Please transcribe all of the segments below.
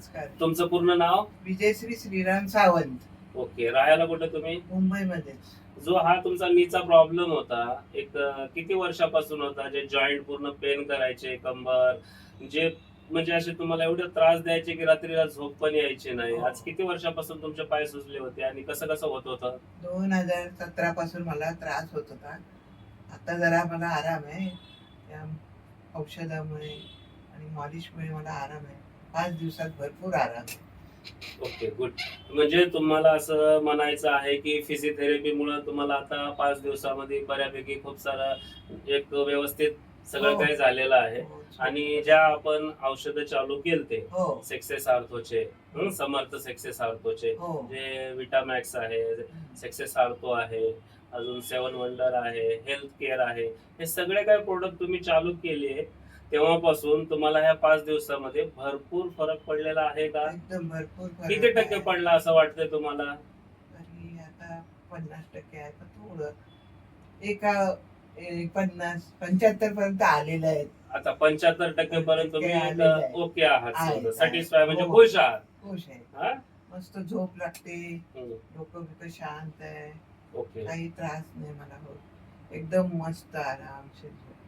नमस्कार. तुमचं पूर्ण नाव? विजयश्री श्रीराम सावंत, ओके. राहायला कुठे तुम्ही? मुंबईमध्येच. जो हा तुमचा नीचा प्रॉब्लेम होता, एक किती वर्षापासून होता? जे जॉईंट पूर्ण पेन करायचे, कंबर, जे म्हणजे असे तुम्हाला एवढे त्रास द्यायचे की रात्रीला झोप पण यायची नाही. हो. आज किती वर्षापासून तुमचे पाय सुजले होते आणि कसं कसं होत होतं? 2017 पासून मला त्रास होत होता. आता जरा मला आराम आहे. त्या औषधामुळे आणि मॉलिशमुळे मला आराम आहे. 5 दिवसात भरपूर आराम आहे. Okay, good. म्हणजे तुम्हाला असं म्हणायचं आहे की फिजिओथेरपीमुळे तुम्हाला आता 5 दिवसामध्ये बऱ्यापैकी खूप सारं एक व्यवस्थित सगळं हो. काही झालेलं आहे. हो. आणि ज्या आपण औषधं चालू केलते, हो. सक्सेस आर्थोचे, समर्थ सक्सेस आर्थोचे, हो. जे विटामॅक्स आहे, सक्सेस आर्थो आहे, अजून 7 वंडर आहे, हेल्थ केअर आहे, हे सगळे काही प्रोडक्ट तुम्ही चालू केले, तेव्हापासून तुम्हाला ह्या 5 दिवसामध्ये भरपूर फरक पडलेला आहे का? एकदम भरपूर किती फरक टक्के आहे. पडला असं वाटतंय तुम्हाला? तरी आता 50% आहे. पण थोडं एका 50-75 पर्यंत आलेलं आहे. आता 75% पर्यंत तुम्ही आलेलं आहे. ओके आहात, आहे. सॅटिस्फाय म्हणजे हो. खुश आहात. खुश आहे. हा? मस्त झोप लागते. हम्म. डोकं बिकं शांत आहे. ओके. काही त्रास नाही मला होत. एकदम मस्त आरामशीर झोपते.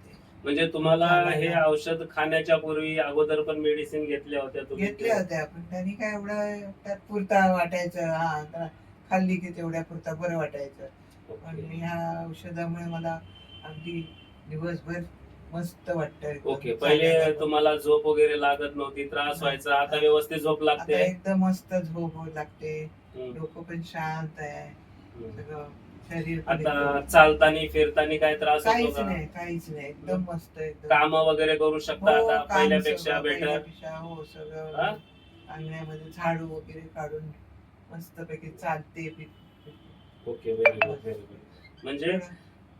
म्हणजे तुम्हाला हे चालायला. औषध खाण्याच्या पूर्वी अगोदर पण मेडिसिन घेतल्या होत्या तुम्ही? घेतल्या होत्या पण त्यांनी काय एवढं त्यात पुरता वाटायचं. हा आता खाल्ली की तेवढ्या पुरता बरं वाटायचं. पण ओके. ह्या औषधामुळे मला अगदी दिवसभर मस्त वाटतं एकदम. ओके. पहिले चालायला पण. तुम्हाला झोप वगैरे लागत नव्हती, त्रास व्हायचा, आता व्यवस्थित झोप आता लागते? एकदम मस्त झोप लागते. हम्म. डोकं पण शांत आहे. हम्म. सगळं शरीर पण आता एकदम- चालतानी फिरतानी काय त्रास होतो काहीच का? नाही, काहीच नाही. एकदम मस्त एकदम. काम वगैरे करू शकता हो, आता काम पहिल्यापेक्षा सगळं बेटर? पहिल्यापेक्षा हो सगळं. हा? अंगण्यामध्ये झाडू वगैरे काढून मस्तपैकी चालते okay, very good, very good. म्हणजे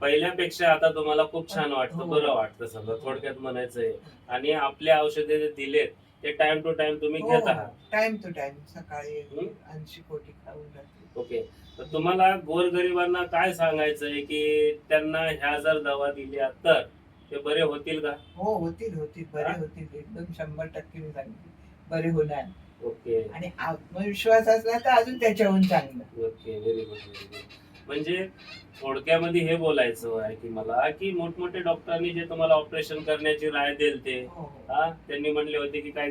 पहिल्यापेक्षा आता तुम्हाला खूप छान वाटतं, हो. बरं वाटतं सगळं, थोडक्यात म्हणायचंय. आणि आपले औषधे जे दिलेत ते टाइम टू टाइम तुम्ही घेत आहात. टाइम टू टाइम सकाळी हं? 80 पोटी खाऊन जाते. ओके. तर तुम्हाला गोरगरिबांना काय सांगायचंय की त्यांना ह्या जर दवा दिल्या तर ते बरे होतील का? हो, होतील बरे हा? होतील. एकदम 100% मी सांगते बरे होणार. ओके, आणि आत्मविश्वास असला तर अजून त्याच्याहून चांगलं. Okay, very good, very good. म्हणजे थोडक्यामध्ये हे बोलायचं आहे की मला की मोठमोठे डॉक्टरांनी जे तुम्हाला ऑपरेशन करण्याची राय देल ते, हो, हो. हा, त्यांनी म्हणले होते की काय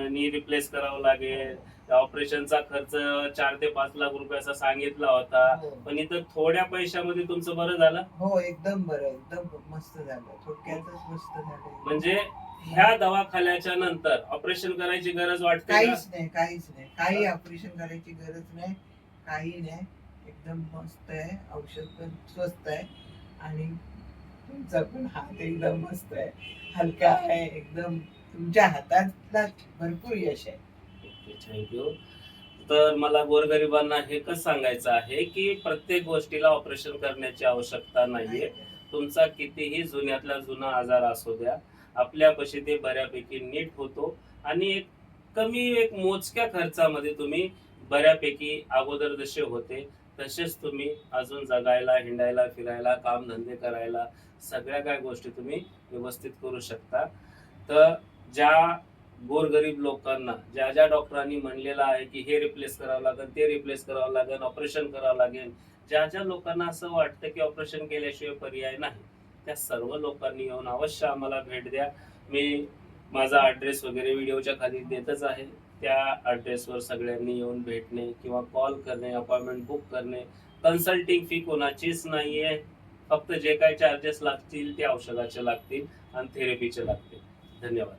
नी रिप्लेस करावं लागेल, ऑपरेशनचा खर्च 4 ते 5 लाख रुपये असा सांगितला होता. हो. पण इथं थोड्या पैशामध्ये तुमचं बरं झालं. हो, एकदम बरं, एकदम मस्त झालं. थोडक्यातच मस्त झालं. म्हणजे ह्या दवाखान्याच्या नंतर ऑपरेशन करायची गरज वाटते का? काहीच नाही, काहीच नाही. काही ऑपरेशन करायची गरज नाही. काही नाही. एकदम मस्त आहे. औषध पण स्वस्त आहे आणि तुमचा पण हात एकदम मस्त आहे. हलका आहे एकदम. तुमच्या हातातला भरपूर यश आहे. Okay, thank you. तर मला गोरगरिबांना एकच सांगायचं आहे की प्रत्येक गोष्टीला ऑपरेशन करण्याची आवश्यकता नाहीये. तुमचा कितीही जुन्यातला जुना आजार असू द्या, आपल्यापाशी ते बऱ्यापैकी नीट होतो. आणि एक मोजक्या खर्चामध्ये तुम्ही बऱ्यापैकी अगोदर जसे होते तसेच तुम्ही अजून जगायला, हिंडायला, फिरायला, कामधंदे करायला, सगळ्या काय गोष्टी तुम्ही व्यवस्थित करू शकता. तर ज्या गोरगरीब लोकांना ज्या ज्या डॉक्टरांनी म्हणलेलं आहे की हे रिप्लेस करावं लागेल, ते रिप्लेस करावं लागेल, ऑपरेशन करावं लागेल, ज्या ज्या लोकांना असं वाटतं की ऑपरेशन केल्याशिवाय पर्याय नाही, त्या सर्व लोकांनी येऊन अवश्य आम्हाला भेट द्या. मी माझा ॲड्रेस वगैरे व्हिडिओच्या खाली देतच आहे. त्या ॲड्रेसवर सगळ्यांनी येऊन भेटणे किंवा कॉल करणे, अपॉइंटमेंट बुक करणे. कन्सल्टिंग फी कोणाचीच नाहीये. फक्त जे काही चार्जेस लागतील ते औषधाचे लागतील आणि थेरपीचे लागतील. धन्यवाद.